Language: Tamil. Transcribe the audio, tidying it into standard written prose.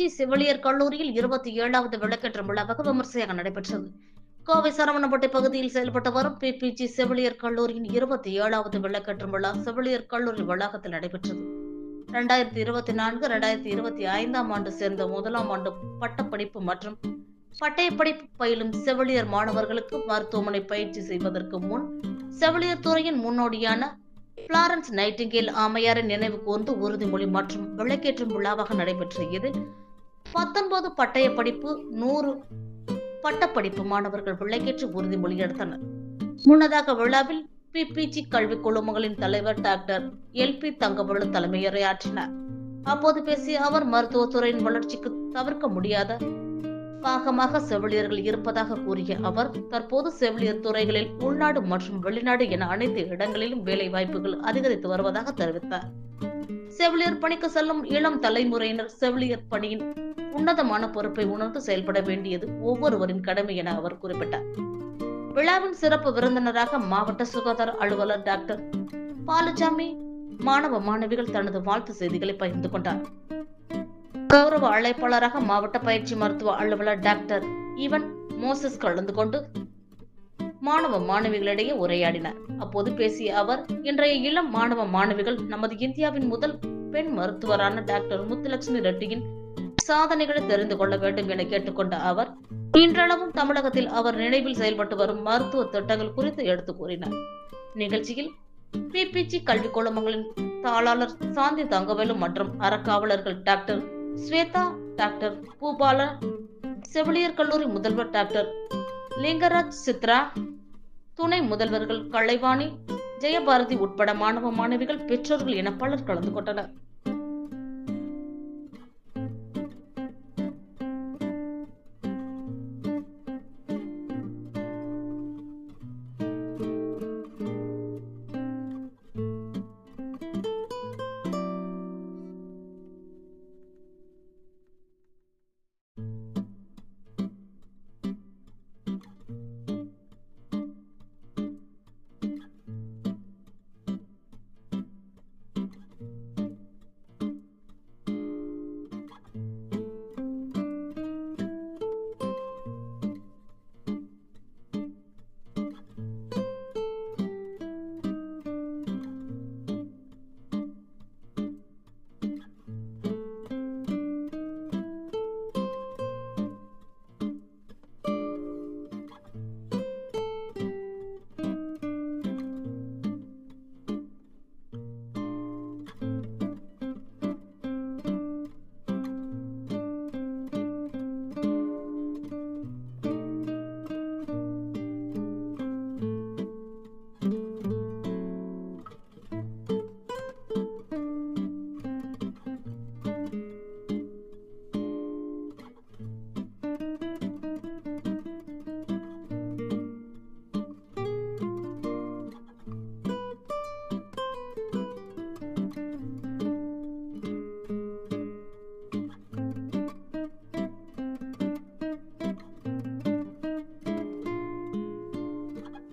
பிபிஜி செவிலியர் கல்லூரியில் 27வது விளக்கேற்ற விழா வெகு விமர்சையாக நடைபெற்றது. கோவை சரவணம்பட்டி பகுதியில் செயல்பட்டு வரும் பிபிஜி செவிலியர் கல்லூரியின் 27வது விளக்கேற்றும் விழா செவிலியர் கல்லூரி வளாகத்தில் நடைபெற்றது. 2024-2025 ஆண்டு சேர்ந்த முதலாம் ஆண்டு பட்டப்படிப்பு மற்றும் பட்டய படிப்பு பயிலும் செவிலியர் மாணவர்களுக்கு மருத்துவமனை பயிற்சி செய்வதற்கு முன் செவிலியர் துறையின் முன்னோடியான பிளாரன்ஸ் நைட்டிங்கேல் அம்மையாரின் நினைவு கூர்ந்து உறுதிமொழி மற்றும் விளக்கேற்றும் விழாவாக நடைபெற்ற இதில் 19 பட்டய படிப்பு 100 பட்டப்படிப்பு மாணவர்கள் விளக்கேற்று உறுதிமொழி எடுத்தனர். முன்னதாக விழாவில் பிபிஜி கல்வி குழுமங்களின் தலைவர் டாக்டர் எல்பி தங்கவேலு தலைமையுரையாற்றினார். அப்போது பேசிய அவர், மருத்துவத்துறையின் வளர்ச்சிக்கு தவிர்க்க முடியாத பாகமாக செவிலியர்கள் இருப்பதாக கூறிய அவர், தற்போது செவிலியர் துறைகளில் உள்நாடு மற்றும் வெளிநாடு என அனைத்து இடங்களிலும் வேலை வாய்ப்புகள் அதிகரித்து வருவதாக தெரிவித்தார். செவிலியர் பணிக்கு செல்லும் இளம் தலைமுறையினர் செவிலியர் பணியின் உன்னதமான பொறுப்பை உணர்ந்து செயல்பட வேண்டியது ஒவ்வொருவரின் கடமை என அவர் குறிப்பிட்டார். விழாவின் சிறப்பு விருந்தினராக மாவட்ட சுகாதார அலுவலர் டாக்டர் பாலுசாமி, மாணவ மாணவிகள் தனது வாழ்த்து செய்திகளை பகிர்ந்து கொண்டார். கௌரவ அழைப்பாளராக மாவட்ட பயிற்சி மருத்துவ அலுவலர் டாக்டர் ஈவன் மோசஸ் கலந்து கொண்டு மாணவ மாணவிகளிடையே உரையாடினார். அப்போது பேசிய அவர், இன்றைய இளம் மாணவ மாணவிகள் நமது இந்தியாவின் முதல் பெண் மருத்துவரான டாக்டர் முத்துலட்சுமி ரெட்டியின் சாதனைகளை தெரிந்து கொள்ள வேண்டும் என கேட்டுக்கொண்ட அவர், இன்றளவும் தமிழகத்தில் அவர் நினைவில் செயல்பட்டு வரும் மருத்துவ திட்டங்கள் குறித்து எடுத்து கூறினார். நிகழ்ச்சியில் பிபிஜி கல்வி குழுமங்களின் தாளாளர் சாந்தி தங்கவேலு மற்றும் அறக்காவலர்கள் டாக்டர் ஸ்வேதா, டாக்டர் பூபாலா, செவிலியர் கல்லூரி முதல்வர் டாக்டர் லிங்கராஜ் சித்ரா, துணை முதல்வர்கள் கலைவாணி, ஜெயபாரதி உட்பட மாணவ மாணவிகள், பெற்றோர்கள் என பலர் கலந்து கொண்டனர்.